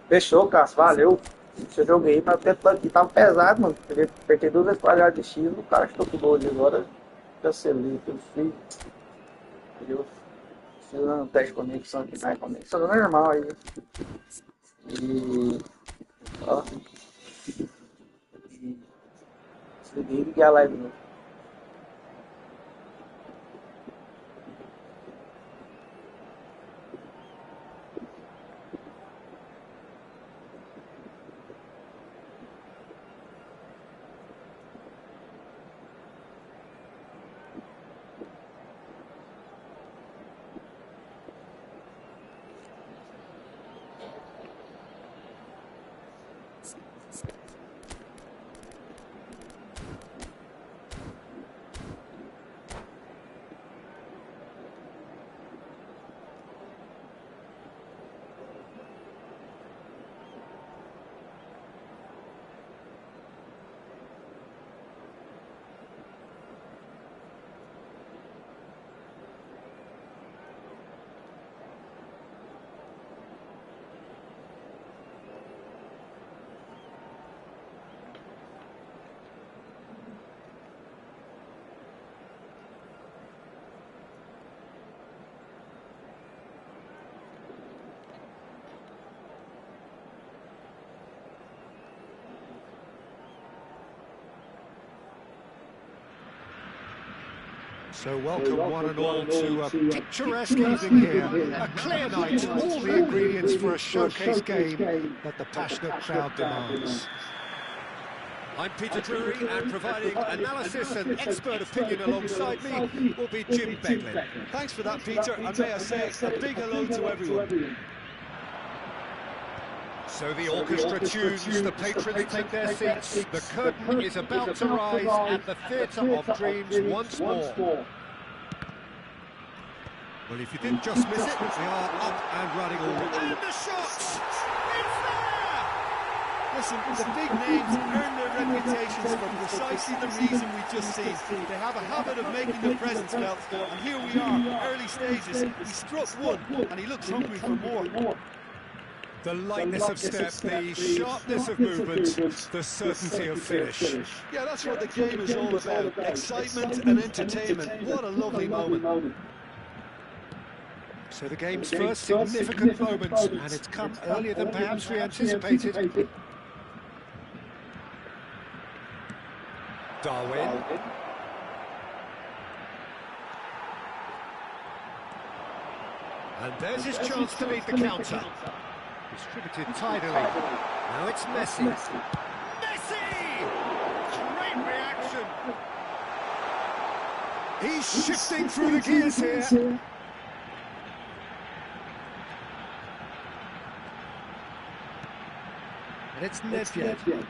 Fechou, Cássio. Valeu. Esse jogo aí, mas o tempo aqui tava pesado, mano. Apertei 2 vezes de X, o cara estou com gol ali agora. Cancelei, tudo fui. Entendeu? Fiz um teste de conexão aqui, tá? Conexão normal aí. E. Ó. Desliguei e liguei a live de novo. So welcome one and all to a picturesque evening here, a clear night, all the ingredients for a showcase game that the passionate crowd demands. I'm Peter Drury, and providing analysis and expert opinion alongside me will be Jim Beglin. Thanks for that, Peter, and may I say a big hello to everyone. So the orchestra tunes, the patrons take their seats, the curtain is about to rise at the Theatre of Dreams once more. Well, if you did just miss it, we are up and running already. And the shots! It's there! Listen, the big names earn their reputations for precisely the reason we just seen. They have a habit of making their presence felt, and here we are, early stages. He struck one, and he looks hungry for more. The lightness of step, the sharpness of movement, the certainty of finish. Yeah, that's what the game is all about. Excitement and entertainment. What a lovely moment. So the game's first significant moment, and it's come earlier than perhaps we anticipated. Darwin. And there's his chance to lead the counter. Distributed tidily. Now it's Messi. Messi! Great reaction! He's shifting through the gears here. And it's Nedved.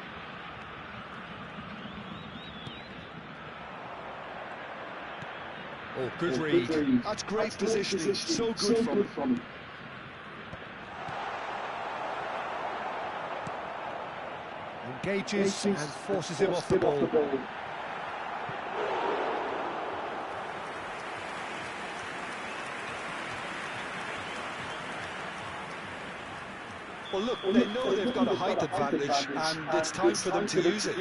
Oh, good read. That's great positioning. So good from him. Engages and forces him off the ball. Well, look, they know they've got a height advantage, and it's time for them to use it.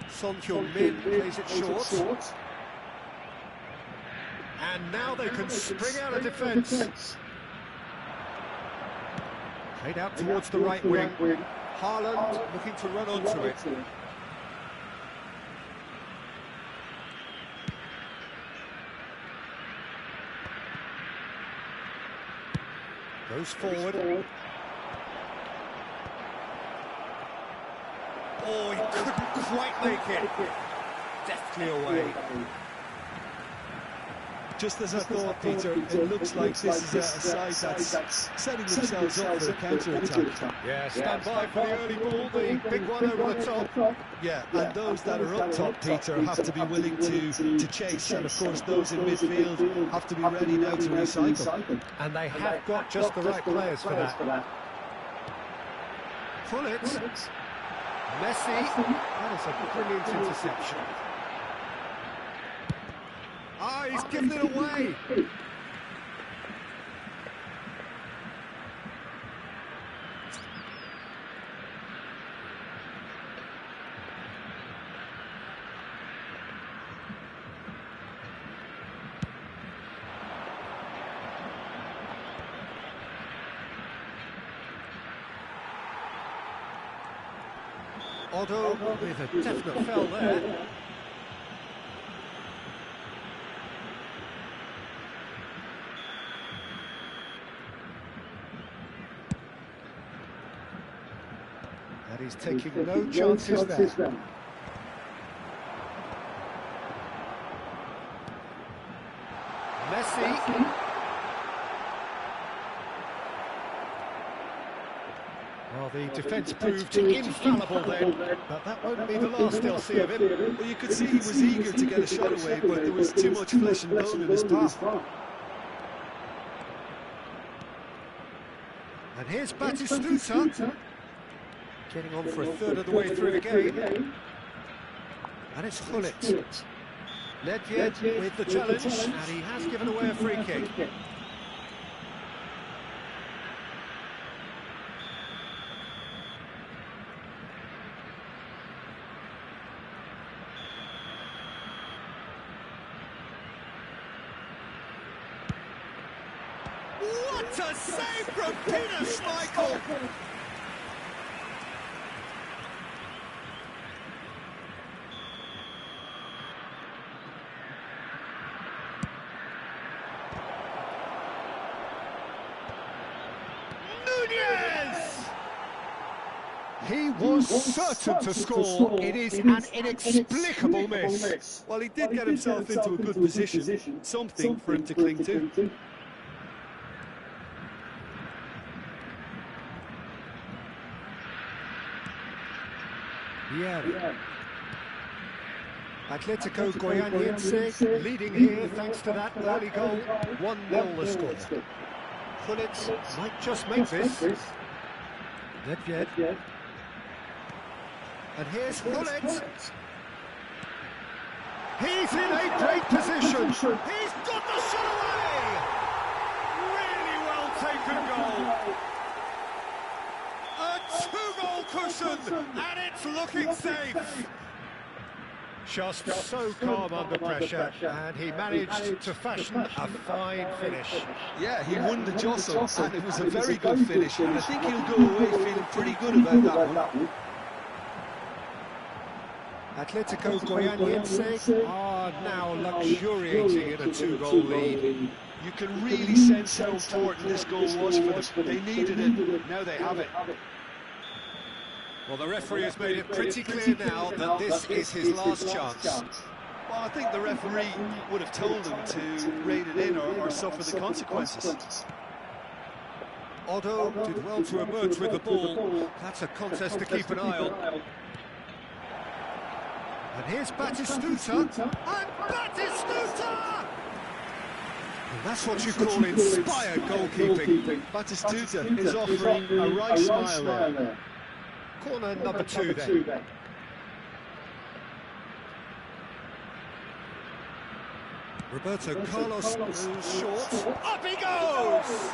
Son Heung-min plays it short. And now they can spring out of defence. Played out towards the right wing. Haaland looking to run onto it. Goes forward. Oh, he couldn't quite make it. Deftly away. just as I thought, Peter, it looks like this is a side that's setting themselves up for a counter-attack. Yeah, stand by for the early ball, the big one over the top. Yeah, and those that are up top, Peter, have to be willing to chase, and of course those in midfield have to be ready now to recycle. And they have got just the right players for that. Pull it. Messi. That is a brilliant interception. Ah, he's given it away. Otto with a definite foul there. And he's taking no chances there. Messi. Well, the defence proved infallible then, but that won't be the last they'll see of him. Well, you could see he was eager to get a shot away, but there was too much flesh and bone in his path. And here's Batistuta, getting on for a third of the way through the game. And it's Gullit. Nedved with the challenge, and he has given away a free kick. What a save from Peter Schmeichel! Nunez! He was certain to score. It is an inexplicable miss. Well, he did get himself into a good position, something for him to cling to. Yeah. Atletico Goianiense leading here thanks to that early goal. 1-0 the score. Gullit might just make this. Nedved. And here's Gullit. He's in a great position. He's got the shot away! Really well taken goal. A two-goal cushion, and it's looking safe. Just so calm under pressure, and he managed to fashion a fine finish. Yeah, he won the jostle, and it was a very good finish, and I think he'll go away feeling pretty good about that one. Atletico Goianiense are now luxuriating in a two-goal lead. You can really sense how important this goal was for them. They needed it, now they have it. Well, the referee has made it pretty clear now that this is his last chance. Well, I think the referee would have told him to rein it in or suffer the consequences. Otto did well to emerge with the ball. That's a contest to keep an eye on. And here's Batistuta. And Batistuta! And that's what you call inspired goalkeeping. Batistuta is offering a right smile there. Corner number 2 then. Roberto Carlos moves short. Up he goes!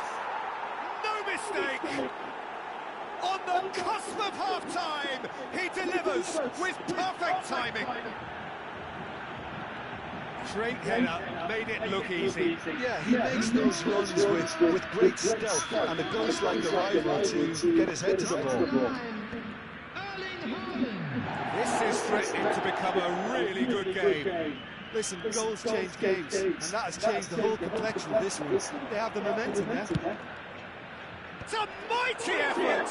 No mistake! On the cusp of half-time, he delivers with perfect timing. Straight header, made it look easy. Yeah, he makes those runs with great stealth, and it goes like the rival to get his head to the ball. This is threatening to become a really good game. Listen, goals change games, and that has changed the whole complexion of this one. They have the momentum now. It's a mighty effort!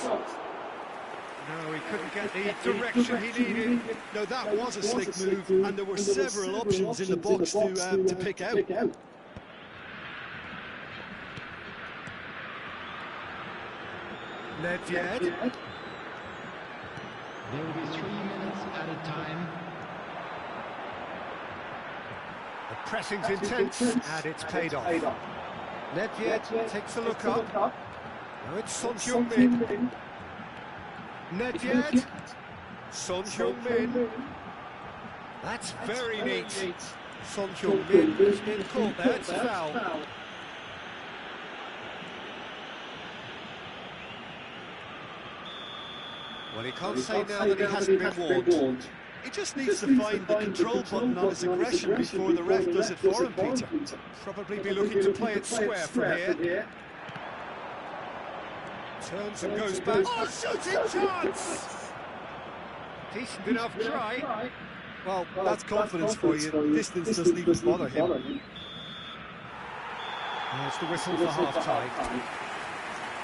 No, he couldn't get the direction he needed. No, that was a slick move, and there were several options in the box to pick out. Nedved. There will be 3 minutes added time. The pressing's intense, and it's paid off. Nedved takes a look up. Now it's Son Heung-min. Nedved. Son Heung-min. That's very neat. Son Heung-min has been caught there. It's a foul. Well, he can't say now that he hasn't been warned. He just needs to find the control button on his aggression before the ref does it for him, Peter. Probably be looking to play it square from here. Turns and goes back. Oh, shooting chance! Decent enough try. Well, that's confidence for you. Distance doesn't even bother him. There's the whistle for half-time.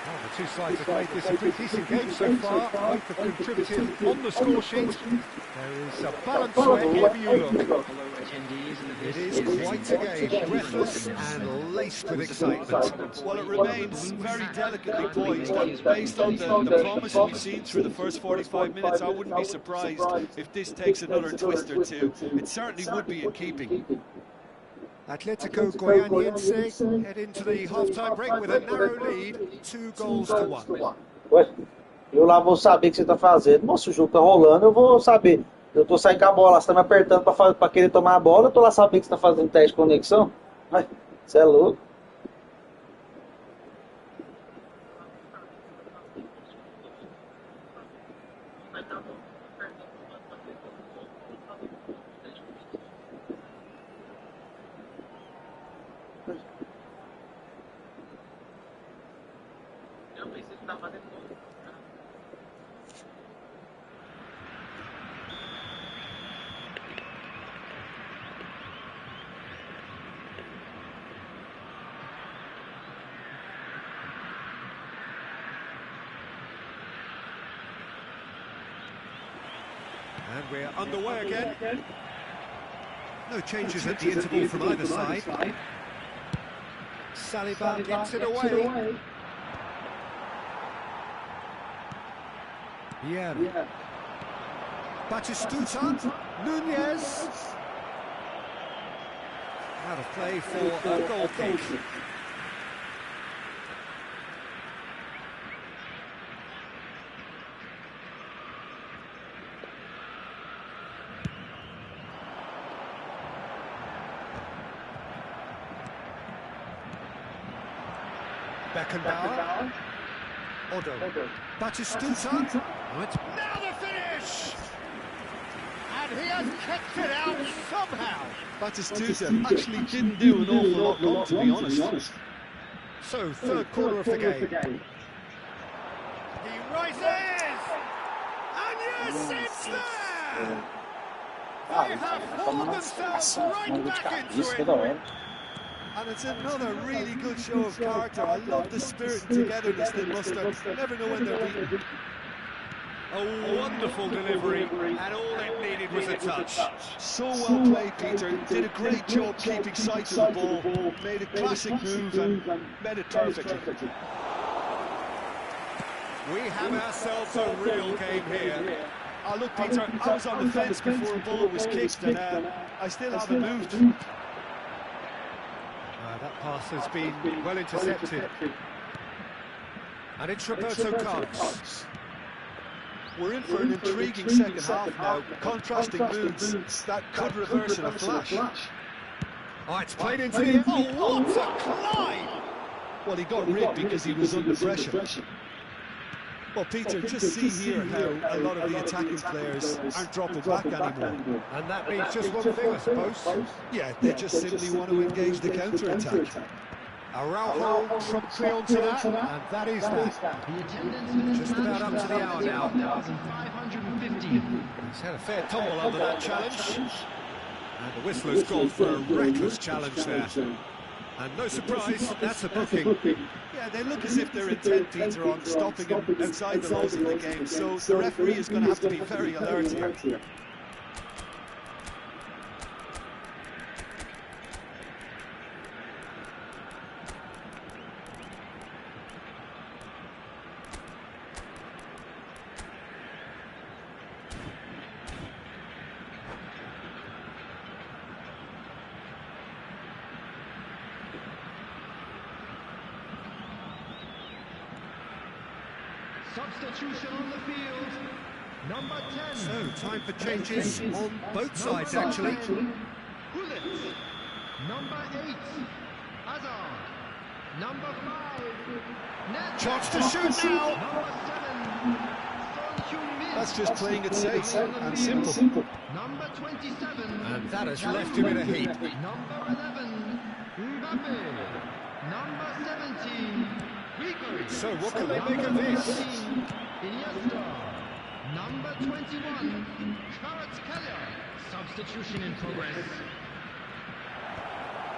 Well, the two sides have played this a pretty decent game so far. Both have contributed on the score sheet. There is a balance wherever you look. It is quite a game, breathless and laced with excitement. Well, it remains very delicately poised, and based on the promise we've seen through the first 45 minutes, I wouldn't be surprised if this takes another twist or two. It certainly would be in keeping. Atletico Goianiense head into the half-time break with a narrow lead, 2-1. Ué, eu lá vou saber o que você tá fazendo. Moço, o jogo tá rolando, eu vou saber. Eu tô saindo com a bola, você tá me apertando pra querer tomar a bola, eu tô lá sabendo que você tá fazendo teste de conexão. Ué, você é louco. And we're underway again. No changes at the interval from either side. Saliba gets it away. Yeah. Batistuta. Nunez. Out of play for a goal kick. Beckenbauer. Odo. Batistuta. Now the finish! And he has kicked it out somehow. Batistuta actually didn't do an awful lot wrong, to be honest. So, third quarter of the game. He rises! And yes, it's there! They have hauled themselves right back into it. And it's another really good show of character. I love the spirit and togetherness they muster. Never know when they're beaten. A wonderful delivery, and all it needed was a touch. So well played, Peter. Did a great job keeping sight of the ball. Made a classic move and made it perfectly. We have ourselves a real game here. Look, Peter, I was on the fence before a ball was kicked, and I still haven't moved. That pass has been well intercepted. And it's Roberto Carlos. We're in for an intriguing second half now. Contrasting moods that could reverse in a flash. Oh, it's played into the... Oh, what a climb! Well, he got rigged because he was under pressure. Well, Peter, just see here how a lot of the attacking players aren't dropping back anymore. And that means just one thing, I suppose. Yeah, they just simply want to engage the counter-attack. Araujo promptly onto that, and that is that. Just about up to the hour now. 1,550. He's had a fair tumble under that challenge. And the whistler's gone for a reckless challenge there. And no surprise, that's a booking. Yeah, they look as if they're intent, Peter, on stopping him outside the laws of the game, so the referee is going to have to be very alert here. Substitution on the field. Number 10. So, time for changes on both sides, actually. Gullit. Number 8. Hazard. Number 5. Chance to shoot now. Number 7. That's just playing it safe and simple. Number 27. And that has left him in a heap. Number 11. Mbappe. Number 17. Rico. So, what can they make of this? Iniesta. Number 21. Kvaratskhelia. Substitution in progress.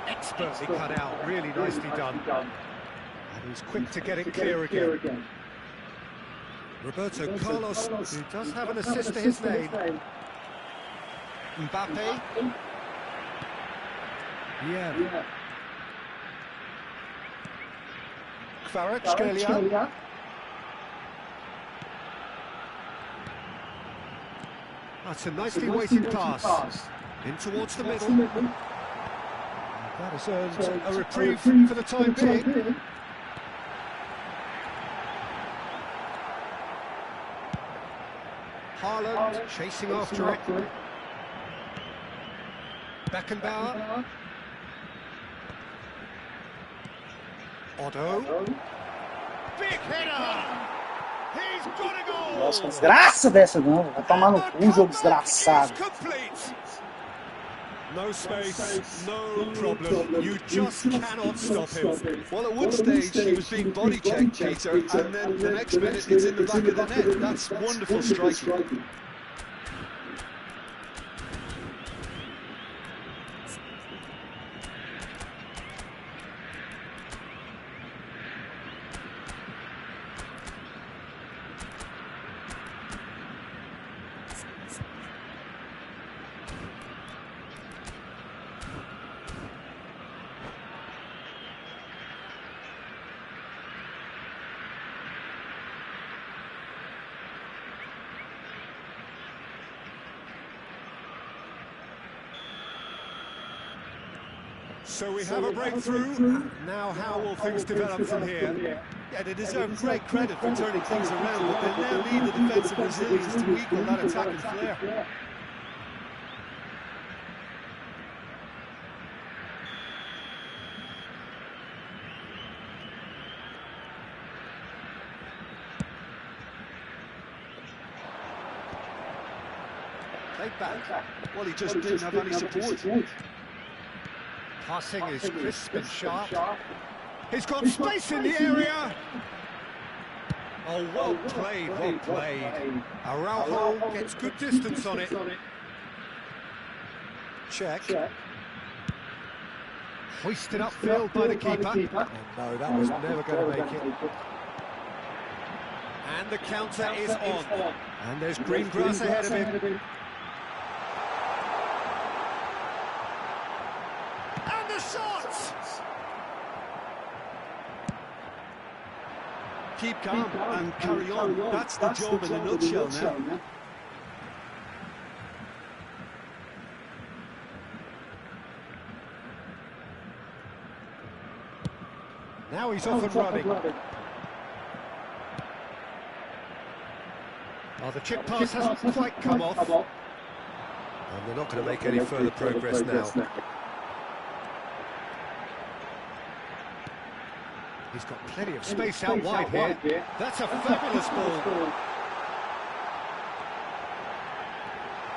Expertly cut out, really nicely done. And he's quick to get it clear again. Roberto Carlos, who does have an assist to his name. Mbappe. Yeah. Kvaratskhelia. That's a nicely weighted pass. In towards the middle. That has earned a reprieve for the time being. Haaland chasing after it. Beckenbauer. Otto. Big header! He's got a goal! Nossa, desgraça dessa não. Vai tomar no cu, jogo desgraçado. No space, no problem. You just cannot stop him. Well, at one stage he was being body checked, Peter, and then the next minute it's in the back of the net. That's wonderful striking. So we have a breakthrough. Now how will things develop from here? Yeah, they deserve great credit for turning things around, but they now need the defensive resilience to equal that attacking flair. Played back. Well, he just didn't have any support. Passing is crisp and sharp. He's got space in the area. Oh, well played, well played. Araujo gets good distance on it. Check. Hoisted upfield by the keeper. Oh no, that was never going to make it. And the counter is on. And there's green grass ahead of him. And the shot! Keep calm and carry on. That's the job in a nutshell now. Now he's off and running. Oh, the chip pass hasn't quite come off. And they're not going to make any further progress now. He's got plenty of space out wide here. That's a fabulous ball.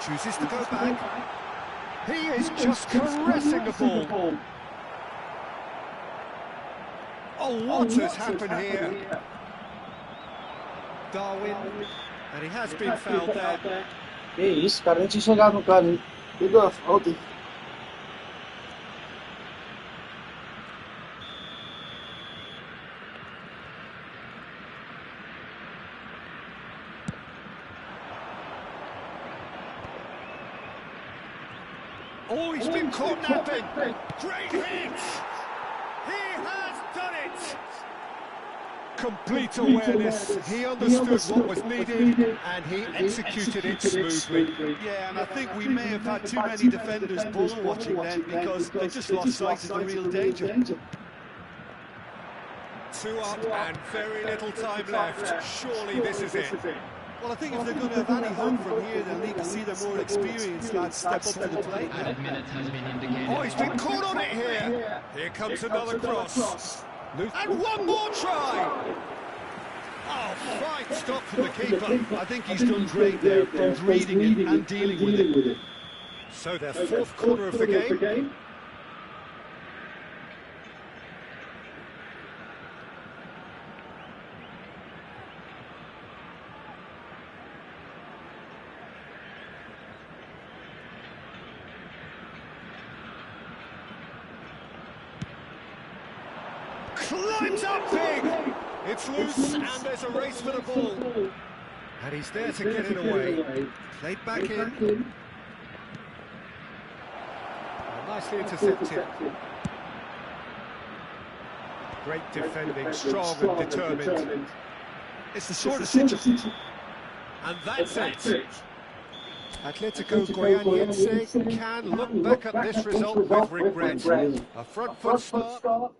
Chooses to go back. He is just caressing the ball. Oh, what has happened here? Darwin, and he has been fouled there. Que isso, cara, nem tinha chegado no cara, hein? Pegou a falta. Oh, he's been caught napping. Great hit! He has done it! Complete awareness. He understood what was needed and he executed it smoothly. Yeah, and I think we may have had too many defenders ball watching then because they just lost sight of the real danger. Two up and very little time left. Surely this is it. Well, I think if they're going to have any hope from here, they'll need to see their more experienced lads step up to the plate now. Oh, he's been caught on it here. Here comes another cross. And one more try. Oh, fine stop from the keeper. I think he's done great there, both reading it and dealing with it. So their fourth corner of the game. Climbs up big. It's loose and there's a race for the ball. And he's there to get it away. Played back in. Nicely intercepted. Great defending, strong and determined. It's the sort of situation. And that's it. Atletico Goianiense Can look back at this result with regret. A front foot start.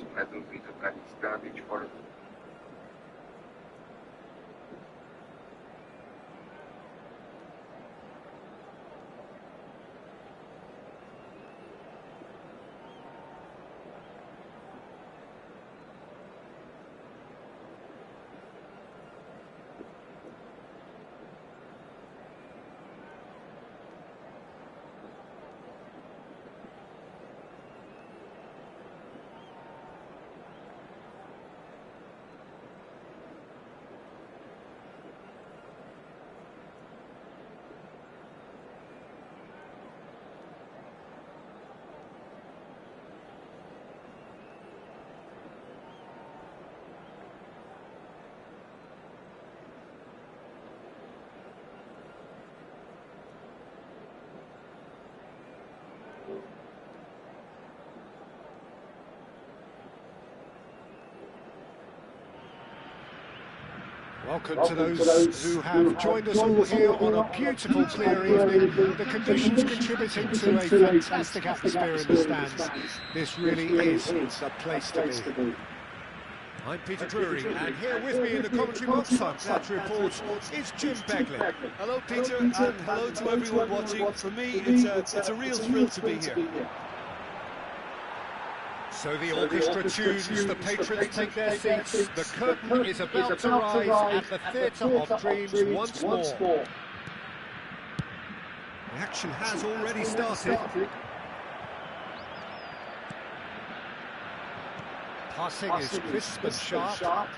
metros vindo para extremamente fora. Welcome to those who have joined us all here on a beautiful clear evening. The conditions contributing to a fantastic atmosphere in the stands. This really is the place to be. I'm Peter Drury, and here with me in the commentary box, I'm glad to report, is Jim Beglin. Hello, Peter, and hello to everyone watching. For me, it's a real thrill to be here. So the orchestra tunes, the patrons take their seats, the curtain is about to rise at the Theatre of Dreams once more. The action has already started. Passing is crisp and sharp.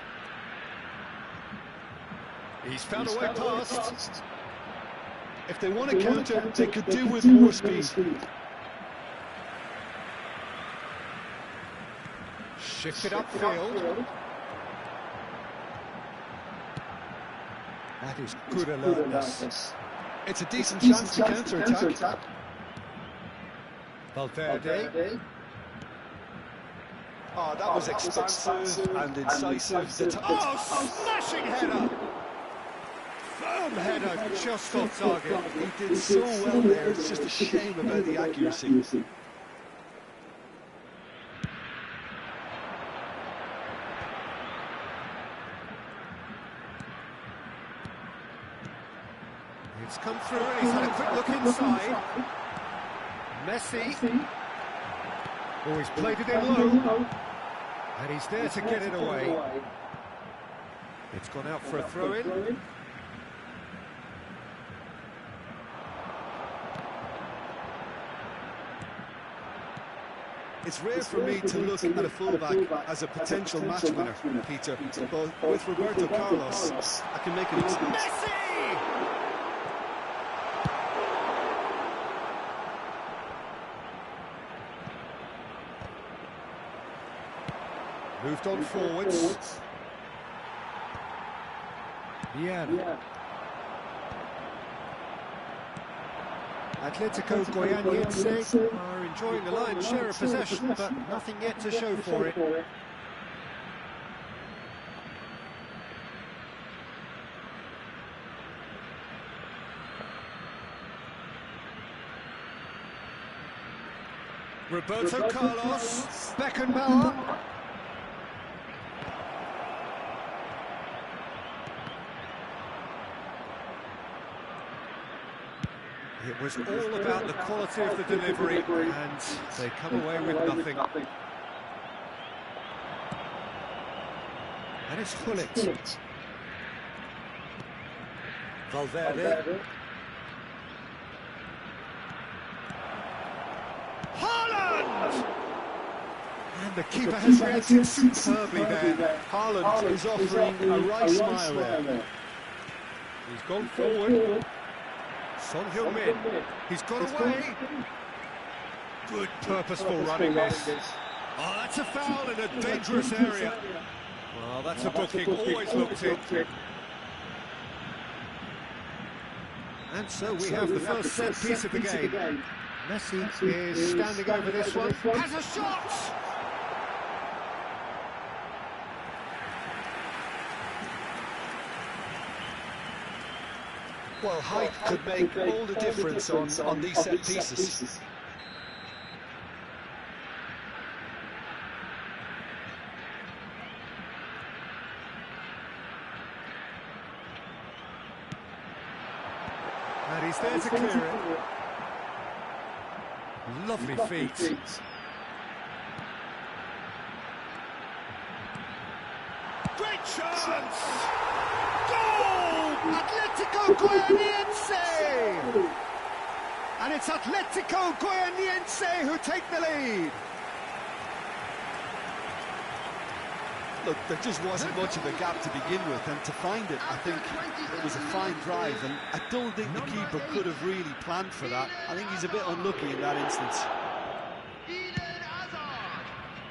He's found a way past. If they want to counter, they could do with more speed. Shifted upfield. That is good alertness. It's a decent chance to counter-attack. Valverde. Oh, that was expansive and incisive. Smashing header! Firm header, just off target. He did so well there, it's just a shame about the accuracy. It's come through and he's had a quick look inside. Messi. Oh, he's played it in low. And he's there to get it away. It's gone out for a throw-in. It's rare for me to look at a fullback as a potential match winner, Peter, but with Roberto Carlos, I can make an excuse. Messi! Moved on forwards. Yeah. Atletico Goianiense are enjoying the lion's share of possession, but nothing yet to show for it. Roberto Carlos, Beckenbauer. It was all about the quality of the delivery, and they come away with nothing. And it's Gullit. Valverde. Haaland! And the keeper has reacted superbly there. Haaland is offering a right smile there. He's gone forward. Son Heung-min, he's got away. Good purposeful running this. Oh, that's a foul in a dangerous area. Well, that's a booking, always looked in. And so we have the first set piece of the game. Messi is standing over this one, has a shot! Well, height could make all the difference on these set pieces. he's there to clear it. Lovely feet. Great chance! Goal! Atletico Goianiense! And it's Atletico Goianiense who take the lead. Look, there just wasn't much of a gap to begin with, and to find it, I think it was a fine drive, and I don't think the keeper could have really planned for that. I think he's a bit unlucky in that instance.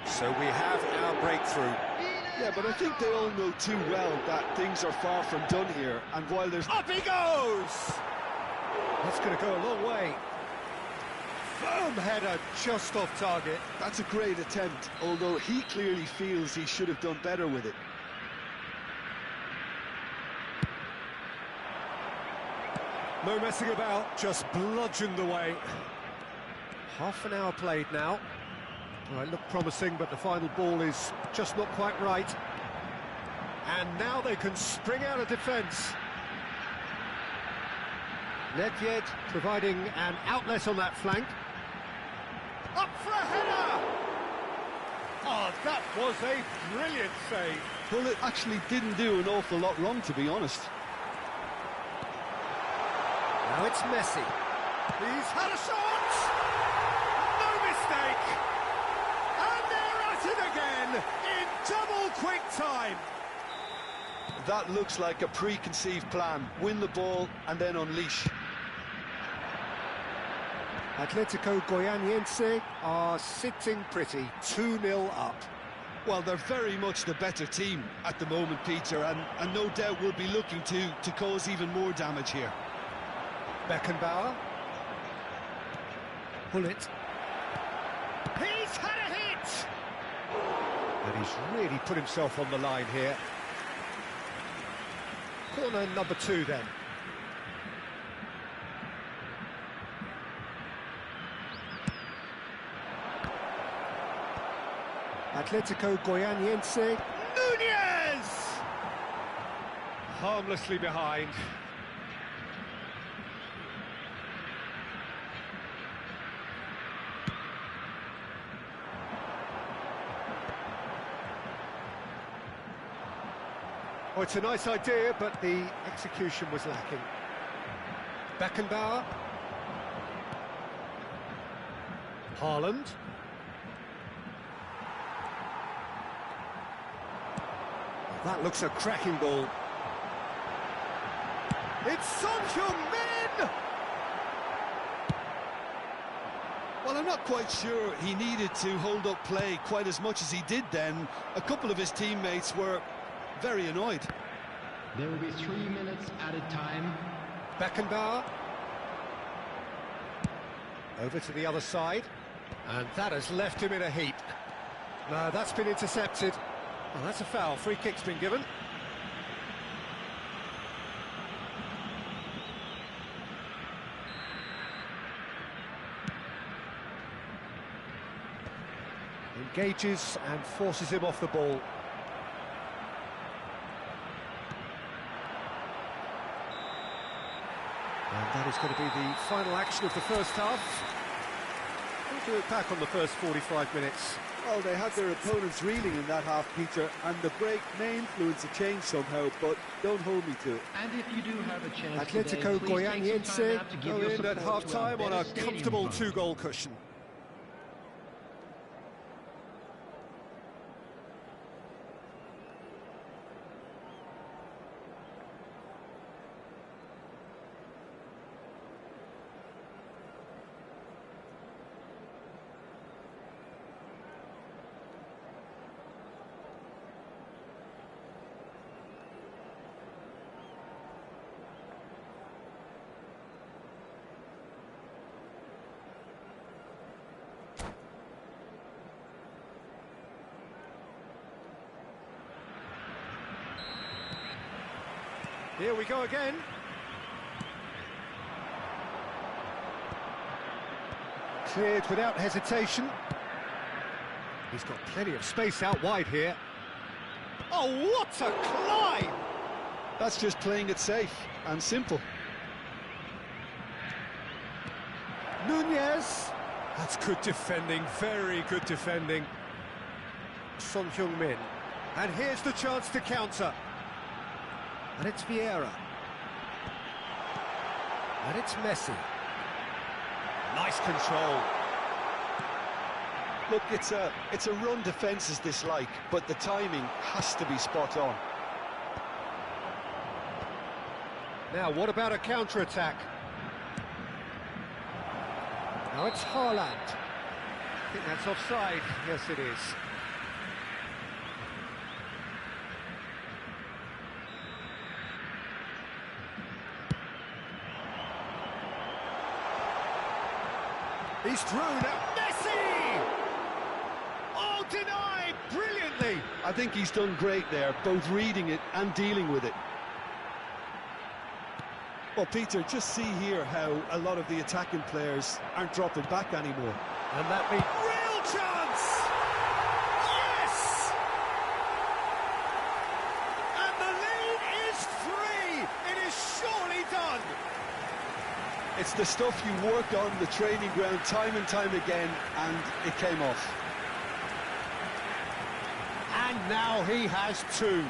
So we have our breakthrough. Yeah, but I think they all know too well that things are far from done here, and while there's... Up he goes! That's going to go a long way. Firm header, just off target. That's a great attempt, although he clearly feels he should have done better with it. No messing about, just bludgeoned away. Half an hour played now. Well, it looked promising, but the final ball is just not quite right. And now they can spring out of defence. Nedved providing an outlet on that flank. Up for a header! Oh, that was a brilliant save. Well, it actually didn't do an awful lot wrong, to be honest. Now it's Messi. He's had a shot! No mistake! And they're at it again in double quick time. That looks like a preconceived plan. Win the ball and then unleash. Atletico Goianiense are sitting pretty, 2-0 up. Well, they're very much the better team at the moment, Peter, and no doubt will be looking to cause even more damage here. Beckenbauer. Hullet. He's had a hit! And he's really put himself on the line here. Corner number 2 then. Atletico Goianiense. Nunez! Harmlessly behind. Oh, it's a nice idea, but the execution was lacking. Beckenbauer. Haaland. That looks a cracking ball. It's Son Heung-min! Well, I'm not quite sure he needed to hold up play quite as much as he did then. A couple of his teammates were very annoyed. There will be 3 minutes added time. Beckenbauer. Over to the other side. And that has left him in a heap. No, that's been intercepted. Well, that's a foul. Free kick's been given. Engages and forces him off the ball. And that is going to be the final action of the first half. We'll look back on the first 45 minutes. Well, they had their opponents reeling in that half, Peter, and the break may influence a change somehow, but don't hold me to it. And if you do have a chance Atletico today, please take some time Goianiense out to give go your in at support to our half-time on a best stadium comfortable fund. 2-goal cushion. Here we go again. Cleared without hesitation. He's got plenty of space out wide here. Oh, what a climb! That's just playing it safe and simple. Nunez. That's good defending, very good defending. Son Heung-min. And here's the chance to counter. And it's Vieira. And it's Messi. Nice control. Look, it's a run defence is dislike, but the timing has to be spot on. Now, what about a counter-attack? Now it's Haaland. I think that's offside. Yes, it is. He's through now. Messi! Oh, denied brilliantly. I think he's done great there, both reading it and dealing with it. Well, Peter, just see here how a lot of the attacking players aren't dropping back anymore. And that means real chance! Yes! And the lead is 3! It is surely done! It's the stuff you work on the training ground time and time again, and it came off. And now he has 2.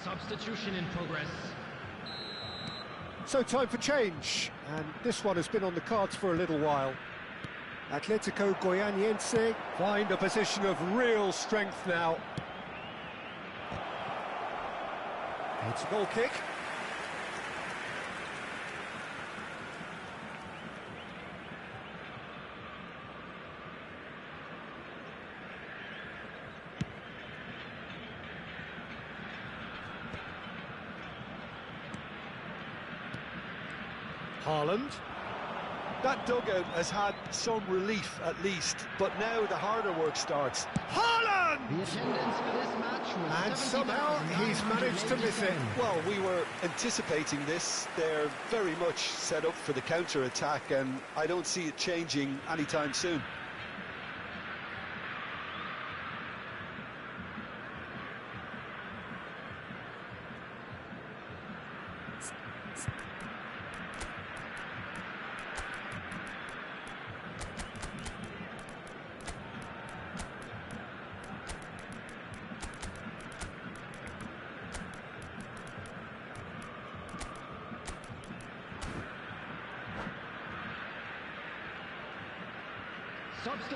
Substitution in progress. So time for change, and this one has been on the cards for a little while. Atletico Goianiense find a position of real strength now. It's a goal kick. Haaland. That dugout has had some relief at least, but now the harder work starts. Haaland! The attendance for this match was And somehow he's managed to miss it. Well, we were anticipating this. They're very much set up for the counter-attack, and I don't see it changing anytime soon.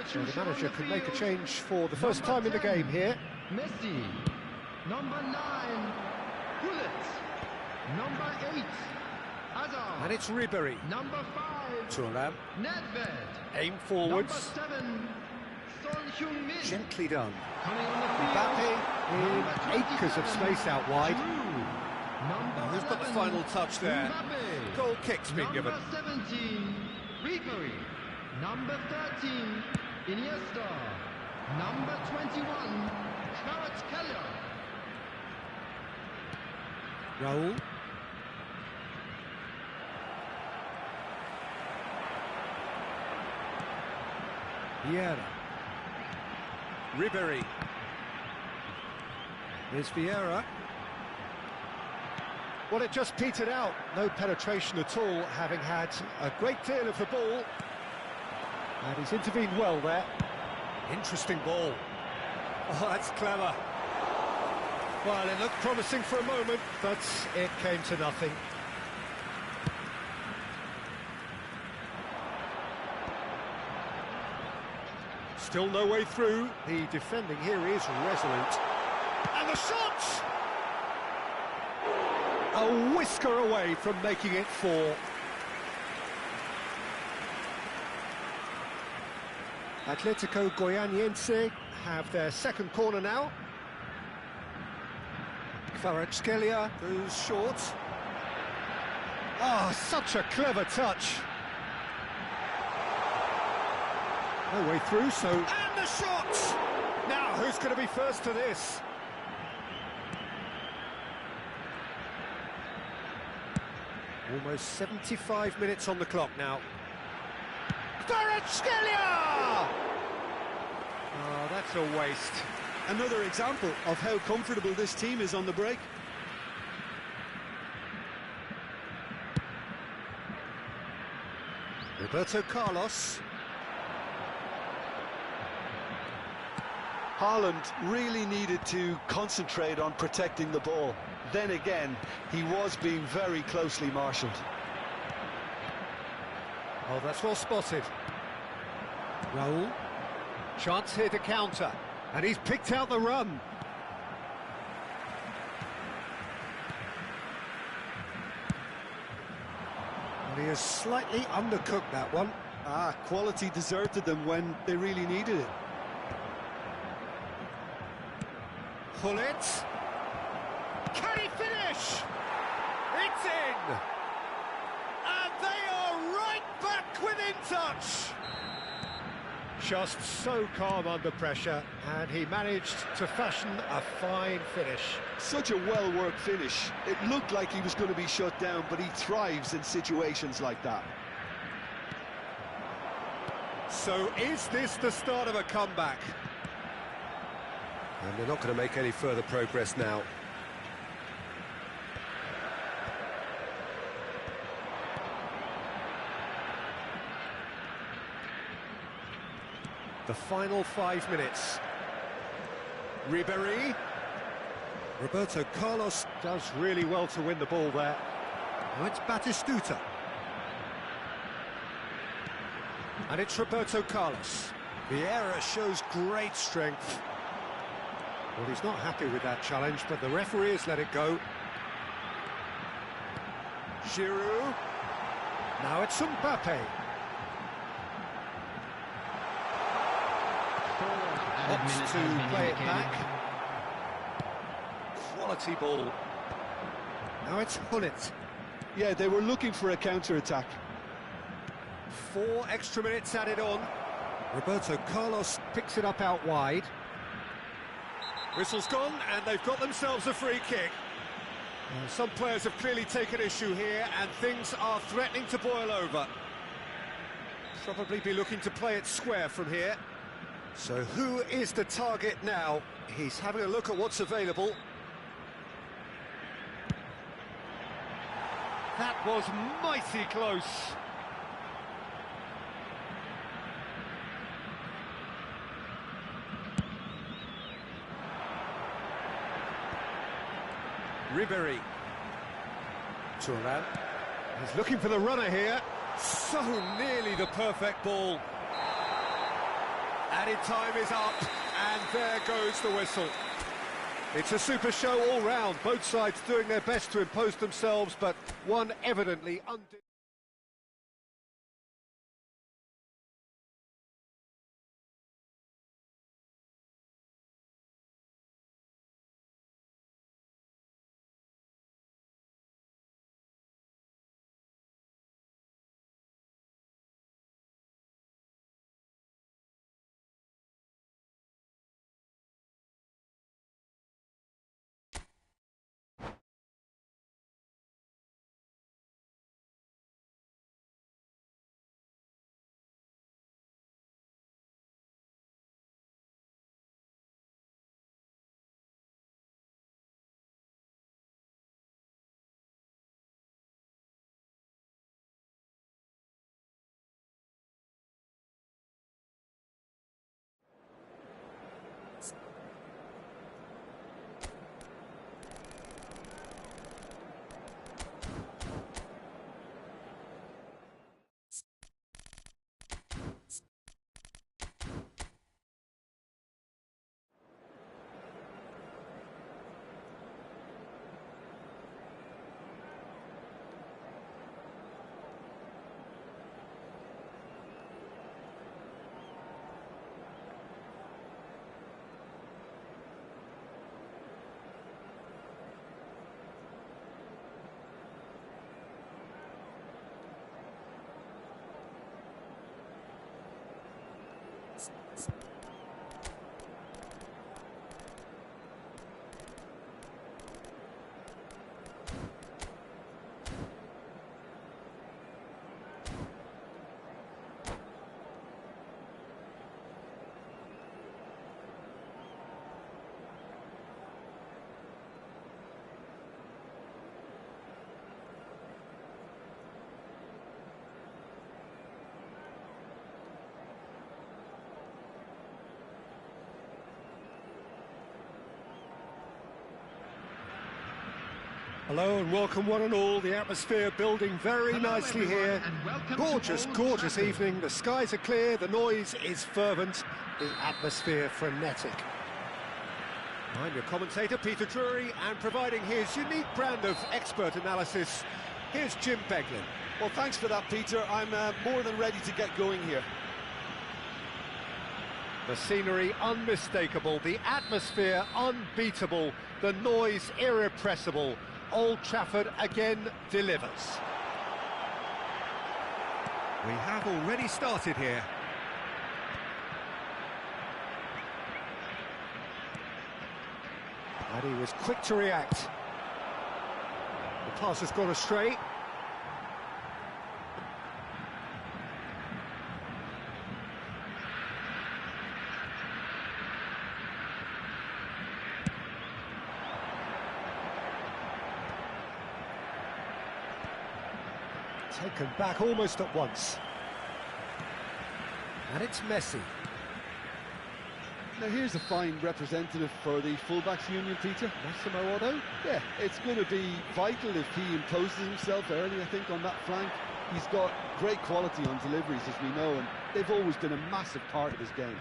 So the manager can make a change for the first time in the game here. Messi. Number 9, Gullit. Number 8, Hazard. And it's Ribéry. Number 5, Thuram. Nedved. Aim forwards. Number 7, Son Heung-min. Gently done. Coming on the field. Mbappe in acres of space out wide. Number Who's got the 11, final touch there? Mbappe. Goal kick's been given. Number 17, Ribéry. Number 13, Iniesta. Number 21, Kvaratskhelia. Raul. Vieira. Ribéry. Here's Vieira. Well, it just petered out. No penetration at all, having had a great deal of the ball. And he's intervened well there. Interesting ball. Oh, that's clever. Well, it looked promising for a moment, but it came to nothing. Still no way through. The defending here is resolute. And the shot! A whisker away from making it 4. Atletico Goianiense have their second corner now. Kvaratskhelia goes short. Ah, such a clever touch. No way through, so... And the shot! Now, who's going to be first to this? Almost 75 minutes on the clock now. Kvaratskhelia! Oh, that's a waste. Another example of how comfortable this team is on the break. Roberto Carlos. Haaland really needed to concentrate on protecting the ball. Then again, he was being very closely marshalled. Oh, that's well spotted. Raul. Chance here to counter. And he's picked out the run. And he has slightly undercooked that one. Ah, quality deserted them when they really needed it. Pull it. Can he finish? It's in! And they are right back within touch! Just so calm under pressure, and he managed to fashion a fine finish. Such a well-worked finish. It looked like he was going to be shut down, but he thrives in situations like that. So is this the start of a comeback? And they're not going to make any further progress now. The final 5 minutes. Ribéry. Roberto Carlos does really well to win the ball there. Now it's Batistuta. And it's Roberto Carlos. Vieira shows great strength. Well, he's not happy with that challenge, but the referee has let it go. Giroud. Now it's Mbappe. Opts to play it back. Quality ball. Now it's Hullet. Yeah, they were looking for a counter-attack. 4 extra minutes added on. Roberto Carlos picks it up out wide. Whistle's gone, and they've got themselves a free kick. Some players have clearly taken issue here, and things are threatening to boil over. Probably be looking to play it square from here. So who is the target now? He's having a look at what's available. That was mighty close. Ribéry. Thuram. He's looking for the runner here. So nearly the perfect ball. Added time is up, and there goes the whistle. It's a super show all round, both sides doing their best to impose themselves, but one evidently undid. Hello and welcome one and all. The atmosphere building very nicely here. Gorgeous, gorgeous evening. The skies are clear, the noise is fervent, the atmosphere frenetic. I'm your commentator, Peter Drury, and providing his unique brand of expert analysis, here's Jim Beglin. Well, thanks for that, Peter. I'm more than ready to get going here. The scenery unmistakable, the atmosphere unbeatable, the noise irrepressible. Old Trafford again delivers. We have already started here. And he was quick to react. The pass has gone astray. Taken back almost at once. And it's Messi. Now here's a fine representative for the fullbacks union, Peter. Massimo Otto. Yeah, it's going to be vital if he imposes himself early, I think, on that flank. He's got great quality on deliveries, as we know, and they've always been a massive part of his game.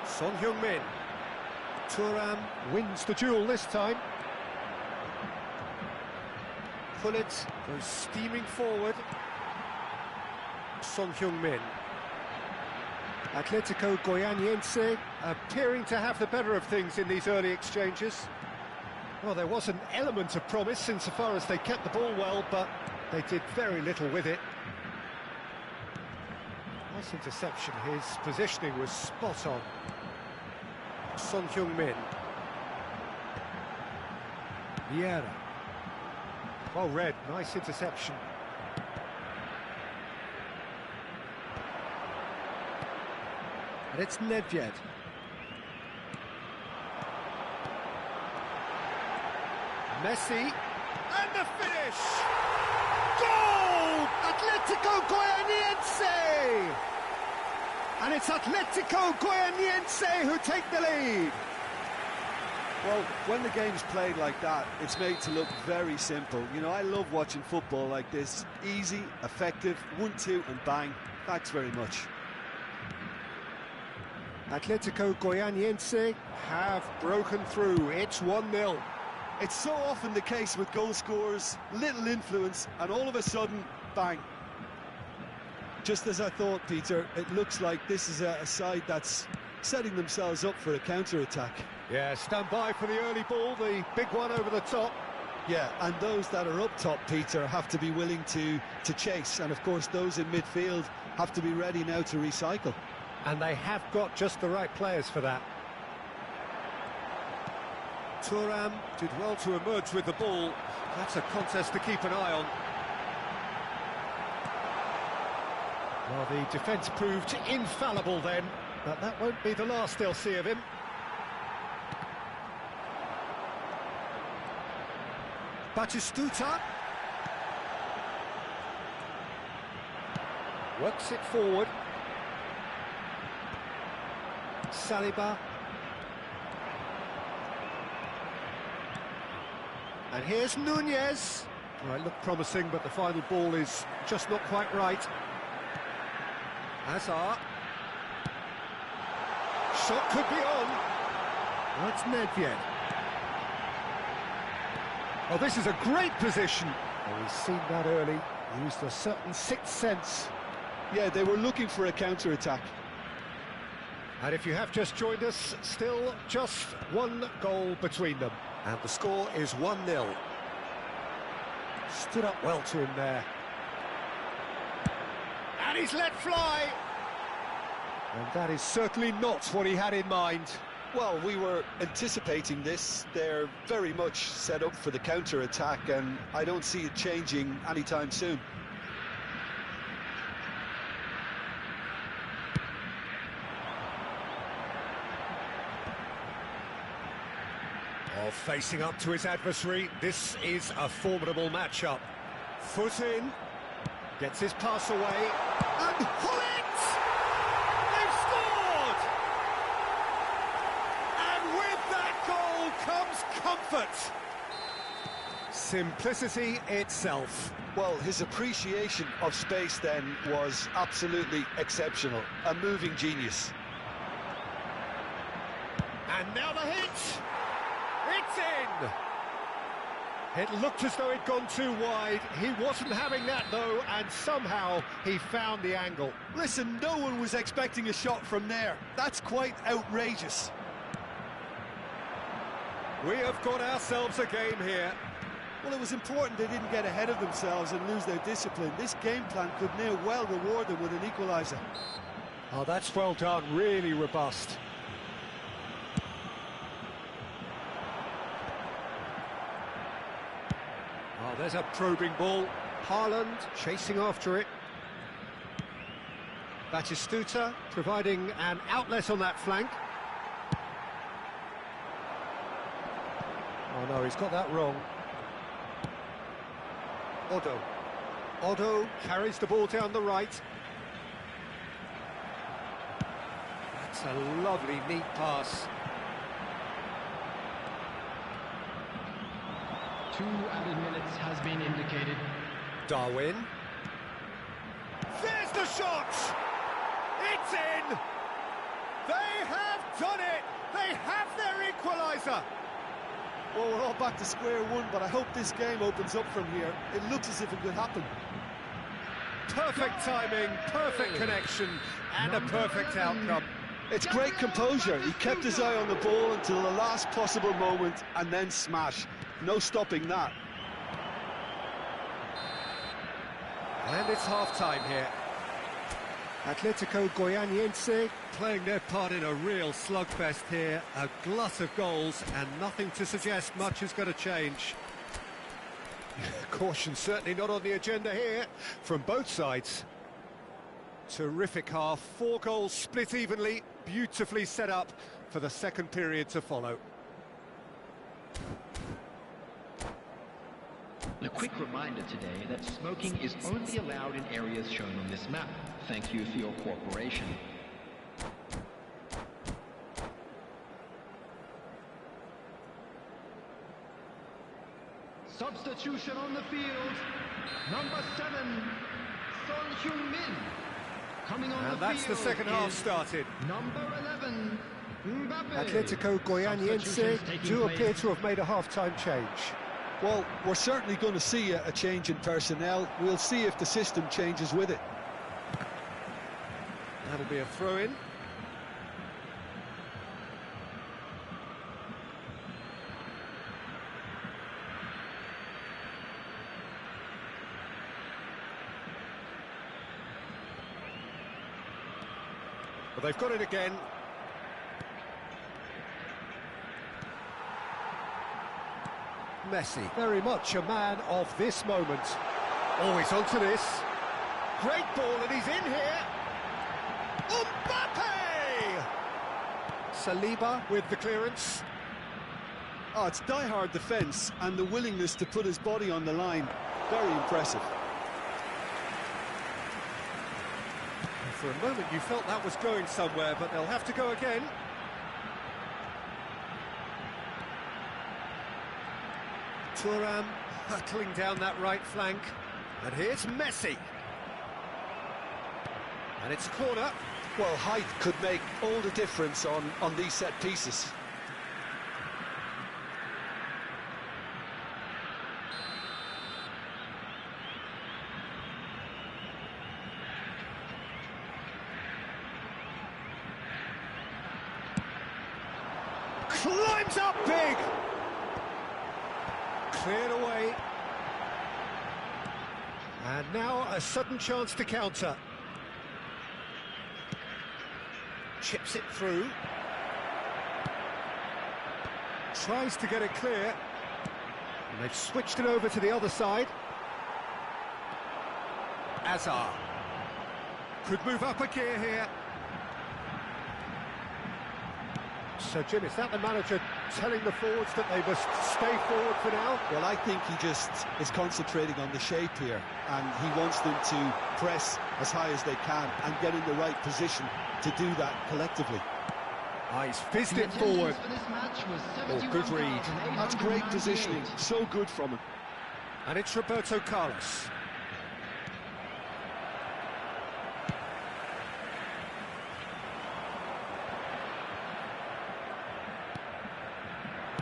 Son Heung-min. Thuram wins the duel this time. Pullet goes steaming forward. Son Heung-min. Atletico Goianiense appearing to have the better of things in these early exchanges. Well, there was an element of promise insofar as they kept the ball well, but they did very little with it. Nice interception, his positioning was spot on. Son Heung-min. Vieira. Well read, nice interception. And it's Nedved. Messi. And the finish! Goal! Atletico Goianiense! And it's Atletico Goianiense who take the lead. Well, when the game's played like that, it's made to look very simple. You know, I love watching football like this. Easy, effective, 1-2 and bang. Thanks very much. Atletico Goianiense have broken through. It's 1-0. It's so often the case with goal scorers, little influence, and all of a sudden, bang. Just as I thought, Peter, it looks like this is a side that's setting themselves up for a counter-attack. Yeah, stand by for the early ball, the big one over the top. Yeah, and those that are up top, Peter, have to be willing to chase. And of course, those in midfield have to be ready now to recycle. And they have got just the right players for that. Thuram did well to emerge with the ball. That's a contest to keep an eye on. Well, the defence proved infallible then, but that won't be the last they'll see of him. Batistuta works it forward. Saliba. And here's Nunez. Well, it looked promising, but the final ball is just not quite right. Hazard. Shot could be on. That's Nedved. Oh, this is a great position. Oh, he's seen that early. Used a certain sixth sense. Yeah, they were looking for a counter-attack. And if you have just joined us, still just one goal between them. And the score is 1-0. Stood up well to him there. And he's let fly. And that is certainly not what he had in mind. Well, we were anticipating this. They're very much set up for the counter-attack, and I don't see it changing anytime soon. Oh, facing up to his adversary, this is a formidable matchup. Foot in, gets his pass away, and Hullet! They've scored! And with that goal, effort. Simplicity itself. Well, his appreciation of space then was absolutely exceptional. A moving genius. And now the hit! It's in! It looked as though it'd gone too wide. He wasn't having that, though, and somehow he found the angle. Listen, no one was expecting a shot from there. That's quite outrageous. We have got ourselves a game here. Well, it was important they didn't get ahead of themselves and lose their discipline. This game plan could now well reward them with an equaliser. Oh, that's well done, really robust. Oh, there's a probing ball. Haaland chasing after it. Batistuta providing an outlet on that flank. Oh no, he's got that wrong. Odo carries the ball down the right. That's a lovely, neat pass. 2 added minutes has been indicated. Darwin. There's the shot! It's in! They have done it! They have their equaliser! Well, we're all back to square one, but I hope this game opens up from here. It looks as if it could happen. Perfect timing, perfect connection, and a perfect outcome. It's great composure. He kept his eye on the ball until the last possible moment, and then smash. No stopping that. And it's half-time here. Atletico Goianiense playing their part in a real slugfest here. A glut of goals and nothing to suggest much is going to change. Caution certainly not on the agenda here from both sides. Terrific half, 4 goals split evenly, beautifully set up for the second period to follow. A quick reminder today that smoking is only allowed in areas shown on this map. Thank you for your cooperation. Substitution on the field. Number 7, Son Heung-min. Coming on the field. And that's the second half started. Number 11, Mbappe. Atletico Goianiense do appear to have made a half-time change. Well, we're certainly going to see a change in personnel. We'll see if the system changes with it. That'll be a throw-in. But they've got it again. Messi, very much a man of this moment. Always onto this. Great ball, and he's in here. Mbappe! Saliba with the clearance. Oh, it's die-hard defence and the willingness to put his body on the line. Very impressive. For a moment you felt that was going somewhere, but they'll have to go again. Thuram hurtling down that right flank. And here's Messi. And it's a corner. Well, height could make all the difference on these set pieces. Climbs up big! Cleared away. And now a sudden chance to counter. Chips it through. Tries to get it clear. And they've switched it over to the other side. Azar. Could move up a gear here. So, Jim, is that the manager telling the forwards that they must stay forward for now? Well, I think he just is concentrating on the shape here, and he wants them to press as high as they can and get in the right position to do that collectively. Ah, he's fizzed it forward. Oh, good read. That's great positioning, so good from him. And it's Roberto Carlos.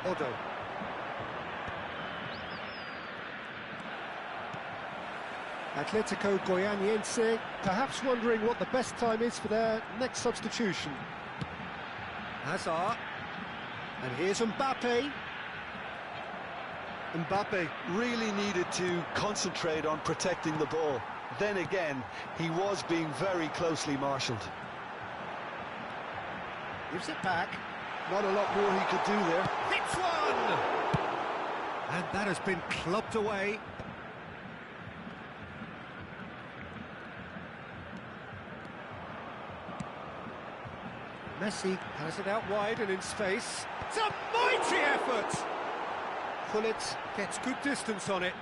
Odo. Atletico Goianiense perhaps wondering what the best time is for their next substitution. Hazard. And here's Mbappe. Mbappe really needed to concentrate on protecting the ball. Then again, he was being very closely marshalled. Gives it back. Not a lot more he could do there. Hits one! And that has been clubbed away. Messi has it out wide and in space. It's a mighty effort! Gullit gets good distance on it.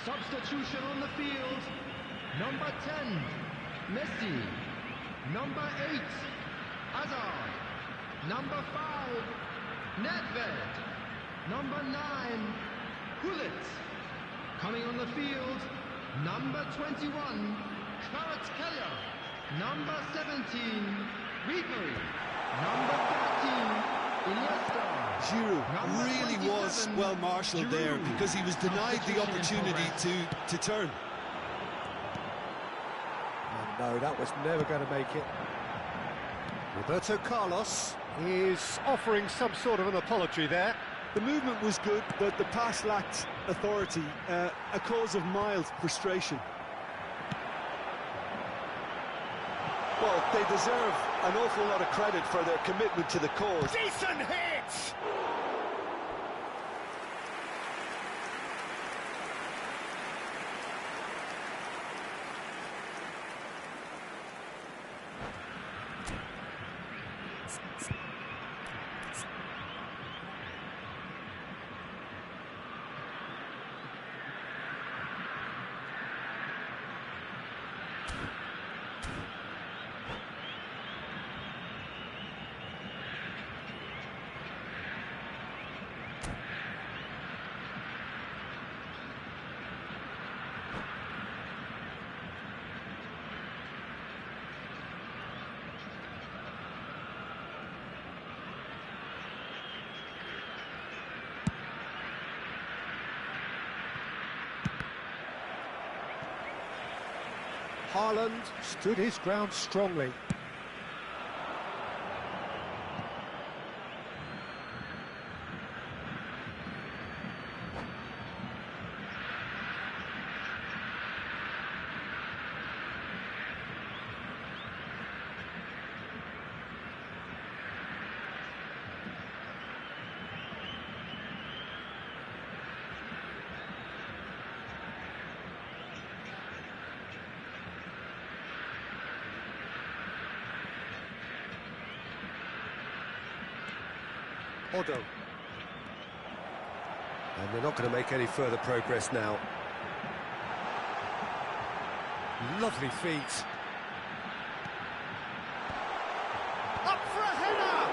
Substitution on the field. Number 10, Messi. Number 8, Hazard. Number 5, Nedved. Number 9, Gullit. Coming on the field, number 21, Kvaratskhelia. Number 17, Ribery. Number 13, Iniesta. Giroud really was well marshalled there because he was denied the opportunity to turn. And no, that was never going to make it. Roberto Carlos is offering some sort of an apology there. The movement was good, but the pass lacked authority, a cause of mild frustration. Well, they deserve an awful lot of credit for their commitment to the cause. Decent hit! Haaland stood his ground strongly. Odo. And they're not going to make any further progress now. Lovely feet. Up for a header!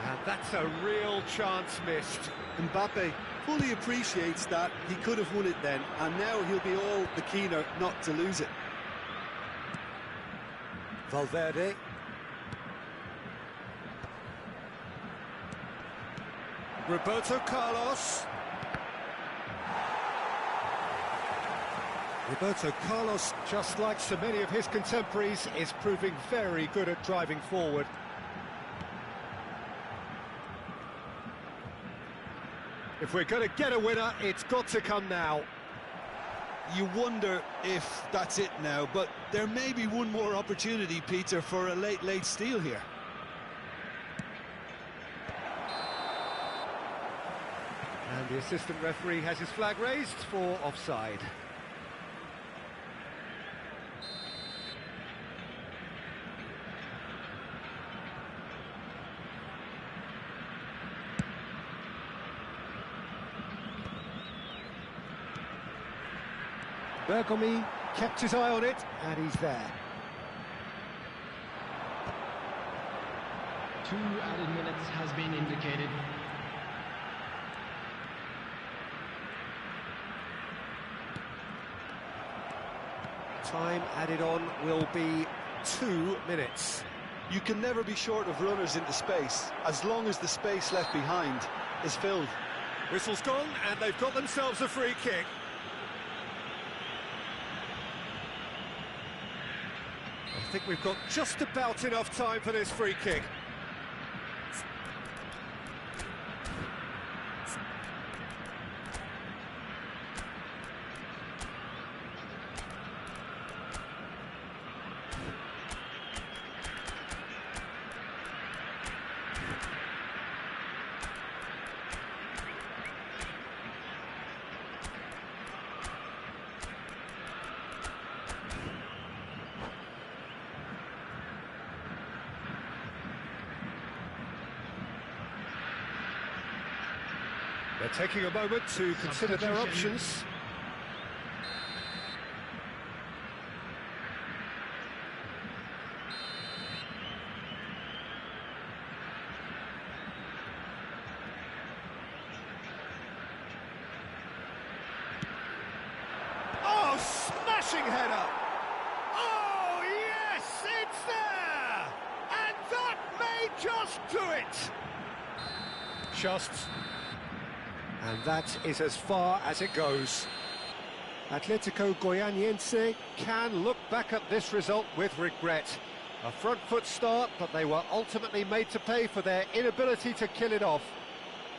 And that's a real chance missed. Mbappe fully appreciates that he could have won it then, and now he'll be all the keener not to lose it. Valverde. Roberto Carlos. Roberto Carlos, just like so many of his contemporaries, is proving very good at driving forward. If we're going to get a winner, it's got to come now. You wonder if that's it now, but there may be one more opportunity, Peter, for a late steal here. And the assistant referee has his flag raised for offside. Bergomi kept his eye on it, and he's there. 2 added minutes has been indicated. Time added on will be 2 minutes. You can never be short of runners into space, as long as the space left behind is filled. Whistle's gone, and they've got themselves a free kick. I think we've got just about enough time for this free kick. They're taking a moment to consider their options. Oh, smashing header! Oh, yes, it's there! And that may just do it! Just. And that is as far as it goes. Atletico Goianiense can look back at this result with regret. A front foot start, but they were ultimately made to pay for their inability to kill it off.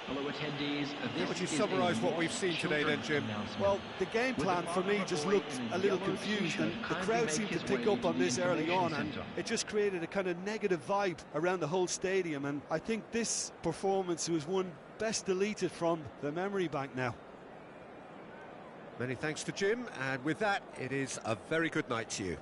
Fellow attendees, How would you summarise what we've seen today then, Jim? Well, the game plan for me just looked a little confused, and the crowd seemed to pick up on this early on, and it just created a kind of negative vibe around the whole stadium, and I think this performance was one best deleted from the memory bank now. Many thanks to Jim, and with that, it is a very good night to you.